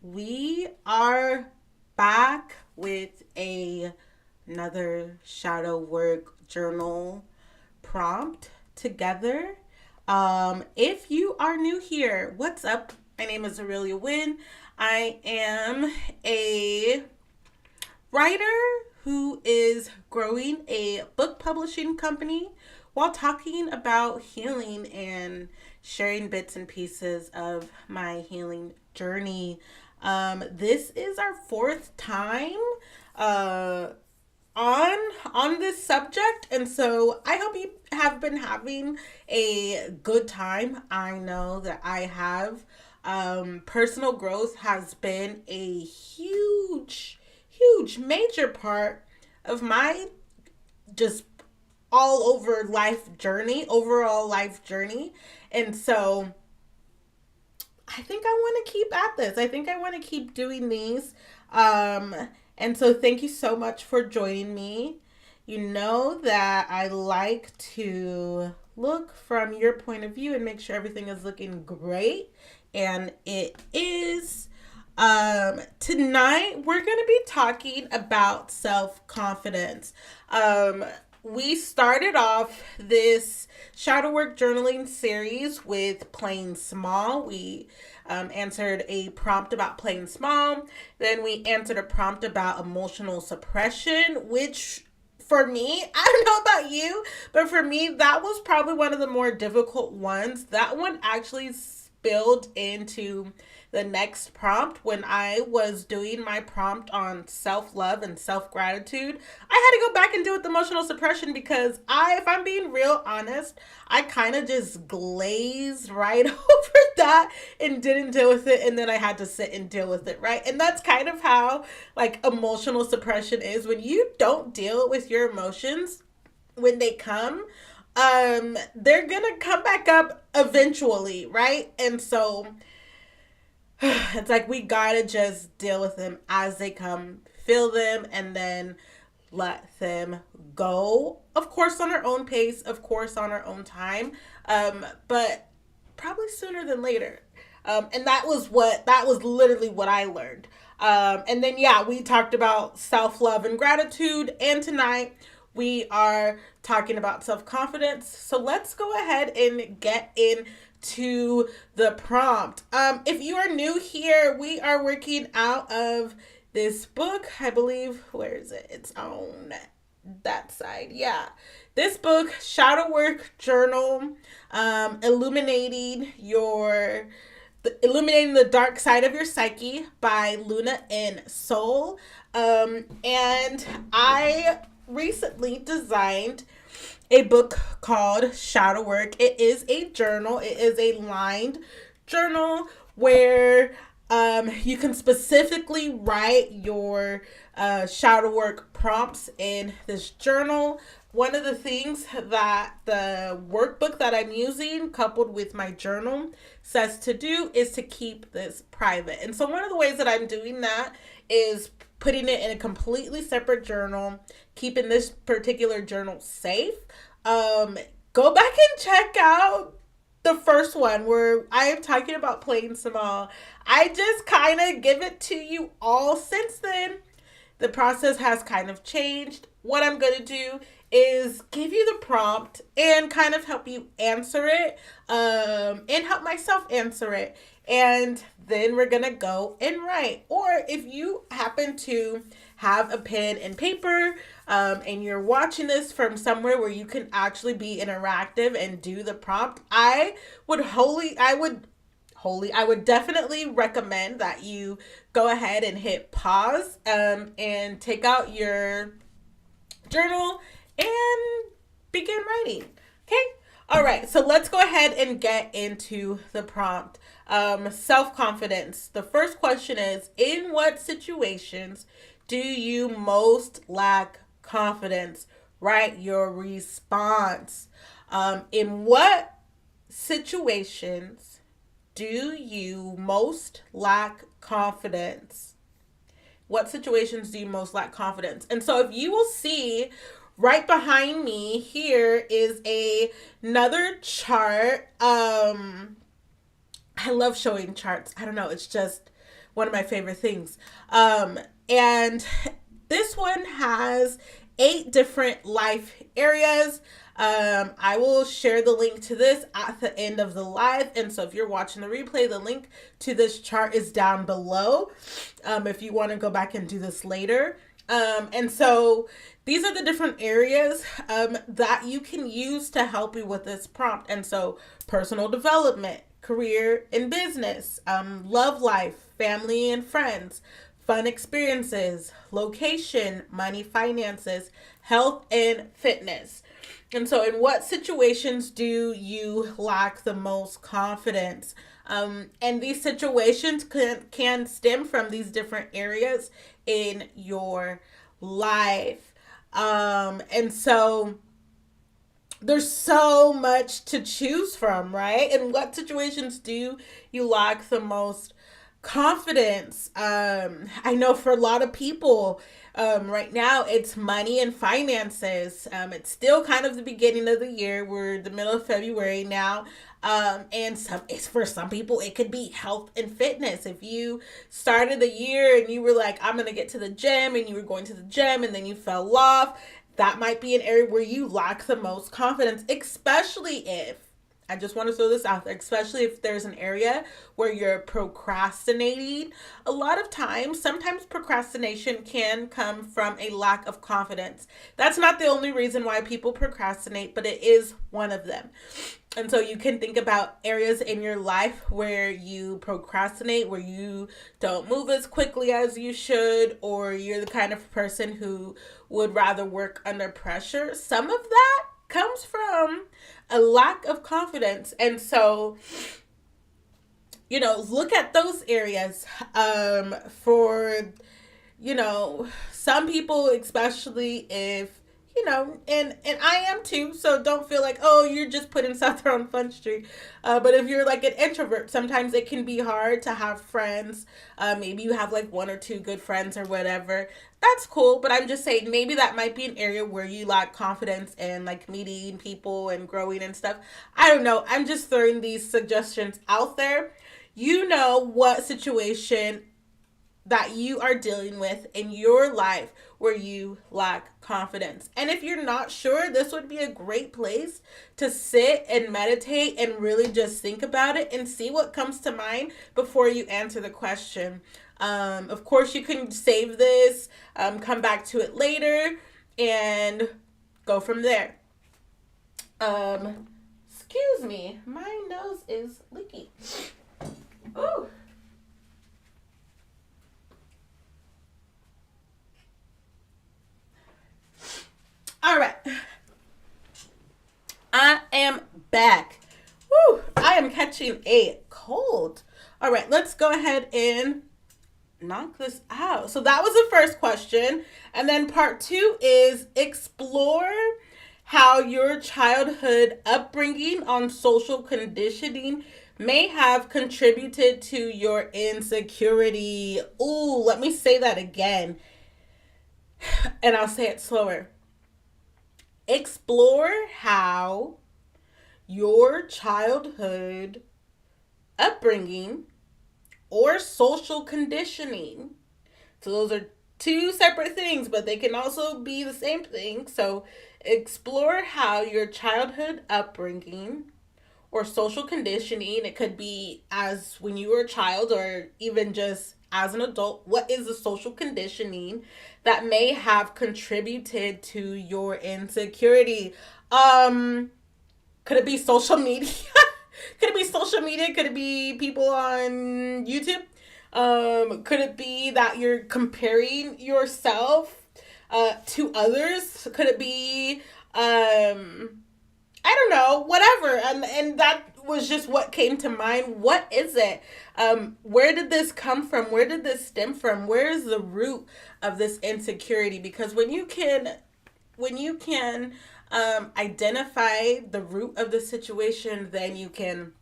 We are back with another shadow work journal prompt together. If you are new here, what's up? My name is Aurelia Wynn. I am a writer who is growing a book publishing company while talking about healing and sharing bits and pieces of my healing journey. This is our fourth time uh, on on this subject, and so I hope you have been having a good time. I know that I have. Personal growth has been a huge major part of my just all over life journey, overall life journey. And so I think I want to keep at this. I think I want to keep doing these. Um, and so thank you so much for joining me. You know that I like to look from your point of view and make sure everything is looking great. And it is. Tonight we're going to be talking about self confidence. Um, we started off this shadow work journaling series with playing small. We answered a prompt about playing small. Then we answered a prompt about emotional suppression, which for me, I don't know about you, but for me, that was probably one of the more difficult ones. That one actually spilled into the next prompt when I was doing my prompt on self love and self gratitude. I had to go back and deal with emotional suppression because if I'm being real honest, I kind of just glazed right over that and didn't deal with it. And then I had to sit and deal with it, right? And that's kind of how like emotional suppression is when you don't deal with your emotions when they come. They're gonna come back up eventually, right? And so it's like we gotta just deal with them as they come, feel them, and then let them go. Of course, on our own pace, of course, on our own time, but probably sooner than later. And that was literally what I learned. And then, yeah, we talked about self love and gratitude. And tonight we are talking about self confidence. So let's go ahead and get into the prompt. If you are new here, we are working out of this book. I believe, where is it? It's on that side. Yeah. This book, Shadow Work Journal, illuminating the dark side of your psyche by Luna N. Soul. And I recently designed a book called Shadow Work. It is a journal. It is a lined journal where you can specifically write your shadow work prompts in this journal. One of the things that the workbook that I'm using, coupled with my journal, says to do is to keep this private. And so, one of the ways that I'm doing that is putting it in a completely separate journal, keeping this particular journal safe. Go back and check out the first one where I am talking about playing small. I just kind of give it to you all since then. The process has kind of changed. What I'm going to do is give you the prompt and kind of help you answer it, and help myself answer it. And then we're going to go and write. Or if you happen to have a pen and paper, and you're watching this from somewhere where you can actually be interactive and do the prompt, I would definitely recommend that you go ahead and hit pause, and take out your journal and begin writing. Okay? All right, so let's go ahead and get into the prompt. Self confidence. The first question is: in what situations do you most lack confidence? Write your response. In what situations do you most lack confidence? What situations do you most lack confidence? And so if you will see right behind me here is another chart. I love showing charts. I don't know, it's just one of my favorite things. And this one has 8 different life areas. I will share the link to this at the end of the live. And so if you're watching the replay, the link to this chart is down below, if you want to go back and do this later. And so these are the different areas that you can use to help you with this prompt. And so personal development, career and business, love life, family and friends, fun experiences, location, money, finances, health, and fitness. And so, in what situations do you lack the most confidence? And these situations can stem from these different areas in your life. And so, there's so much to choose from, right? And what situations do you lack the most confidence? I know for a lot of people, right now it's money and finances. It's still kind of the beginning of the year. We're the middle of February now. And it's for some people, it could be health and fitness. If you started the year and you were like, I'm going to get to the gym, and you were going to the gym and then you fell off, that might be an area where you lack the most confidence, especially if, I just want to throw this out there, especially if there's an area where you're procrastinating. A lot of times, sometimes procrastination can come from a lack of confidence. That's not the only reason why people procrastinate, but it is one of them. And so you can think about areas in your life where you procrastinate, where you don't move as quickly as you should, or you're the kind of person who would rather work under pressure. Some of that comes from a lack of confidence. And so, look at those areas. For, some people, especially if, and I am too, so don't feel like, oh, you're just putting stuff there on Fun Street. But if you're like an introvert, sometimes it can be hard to have friends. Maybe you have like 1 or 2 good friends or whatever. That's cool, but I'm just saying maybe that might be an area where you lack confidence and like meeting people and growing and stuff. I don't know. I'm just throwing these suggestions out there. You know what situation that you are dealing with in your life where you lack confidence. And if you're not sure, this would be a great place to sit and meditate and really just think about it and see what comes to mind before you answer the question. Of course, you can save this, come back to it later, and go from there. Excuse me, my nose is leaky. Ooh. All right. I am back. Woo, I am catching a cold. All right, let's go ahead and knock this out. So that was the first question. And then part 2 is explore how your childhood upbringing on social conditioning may have contributed to your insecurity. Ooh, let me say that again. And I'll say it slower. Explore how your childhood upbringing or social conditioning. So those are 2 separate things, but they can also be the same thing. So explore how your childhood upbringing or social conditioning, it could be as when you were a child or even just as an adult, what is the social conditioning that may have contributed to your insecurity? Could it be social media? Could it be social media? Could it be people on YouTube? Could it be that you're comparing yourself to others? Could it be I don't know, whatever. And that was just what came to mind. What is it? Where did this come from? Where did this stem from? Where is the root of this insecurity? Because when you can identify the root of the situation, then you can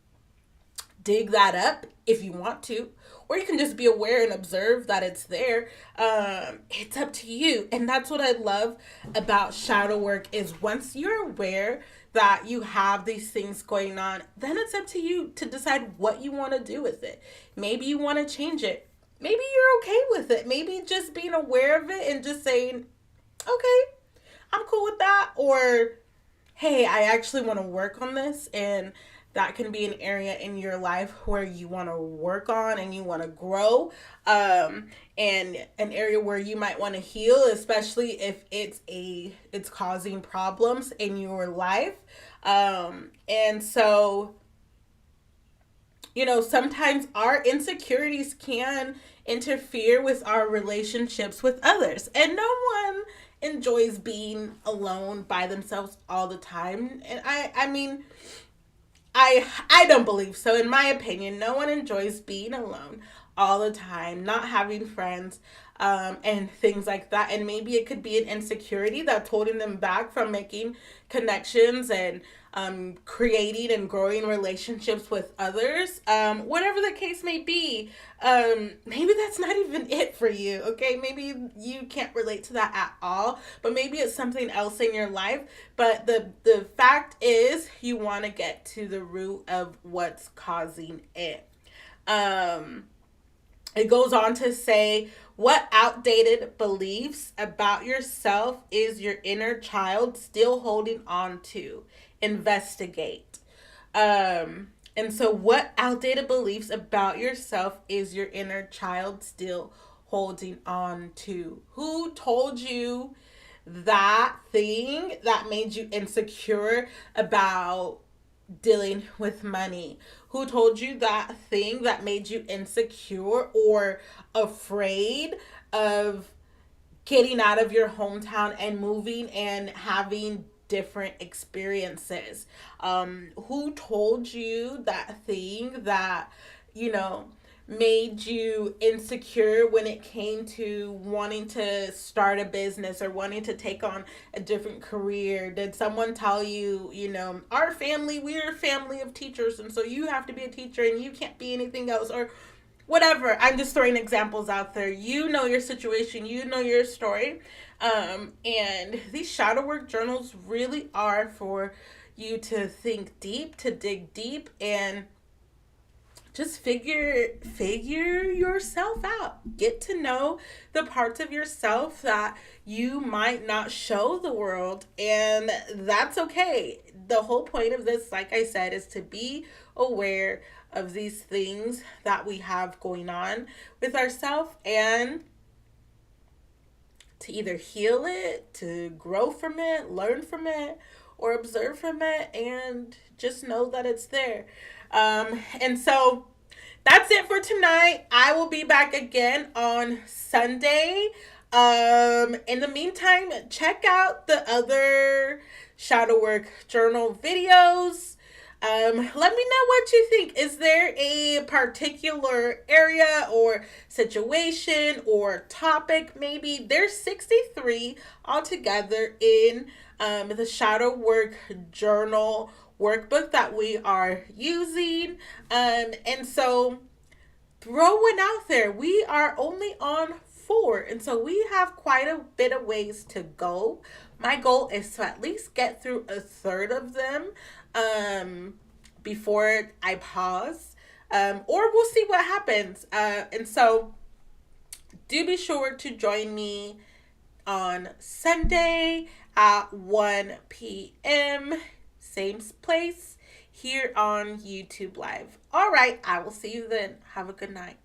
dig that up if you want to, or you can just be aware and observe that it's there. It's up to you. And that's what I love about shadow work is once you're aware that you have these things going on, then it's up to you to decide what you want to do with it. Maybe you want to change it. maybe you're okay with it. Maybe just being aware of it and just saying, okay, I'm cool with that. Or, hey, I actually want to work on this. And that can be an area in your life where you want to work on and you want to grow. And an area where you might want to heal, especially if it's causing problems in your life. And so, sometimes our insecurities can interfere with our relationships with others. And no one enjoys being alone by themselves all the time. And I mean, I don't believe so. In my opinion, no one enjoys being alone all the time, not having friends, and things like that. And maybe it could be an insecurity that's holding them back from making connections and creating and growing relationships with others. Whatever the case may be, maybe that's not even it for you. Okay, maybe you can't relate to that at all, but maybe it's something else in your life. But the fact is, you want to get to the root of what's causing it. Um, it goes on to say, what outdated beliefs about yourself is your inner child still holding on to? Investigate. And so, what outdated beliefs about yourself is your inner child still holding on to? Who told you that thing that made you insecure about dealing with money? Who told you that thing that made you insecure or afraid of getting out of your hometown and moving and having different experiences? Who told you that thing that, you know, made you insecure when it came to wanting to start a business or wanting to take on a different career? Did someone tell you, our family, we're a family of teachers, and so you have to be a teacher and you can't be anything else? Or whatever. I'm just throwing examples out there. You know your situation, you know your story. And these shadow work journals really are for you to think deep, to dig deep, and just figure yourself out. Get to know the parts of yourself that you might not show the world, and that's okay. The whole point of this, like I said, is to be aware of these things that we have going on with ourselves, and to either heal it, to grow from it, learn from it, or observe from it, and just know that it's there. And so that's it for tonight. I will be back again on Sunday. In the meantime, check out the other shadow work journal videos. Let me know what you think. Is there a particular area or situation or topic? Maybe there's 63 altogether in the shadow work journal workbook that we are using. And so throw one out there. We are only on 4, and so we have quite a bit of ways to go. My goal is to at least get through a third of them before I pause, or we'll see what happens. And so do be sure to join me on Sunday at 1 p.m. Same place here on YouTube Live. All right, I will see you then. Have a good night.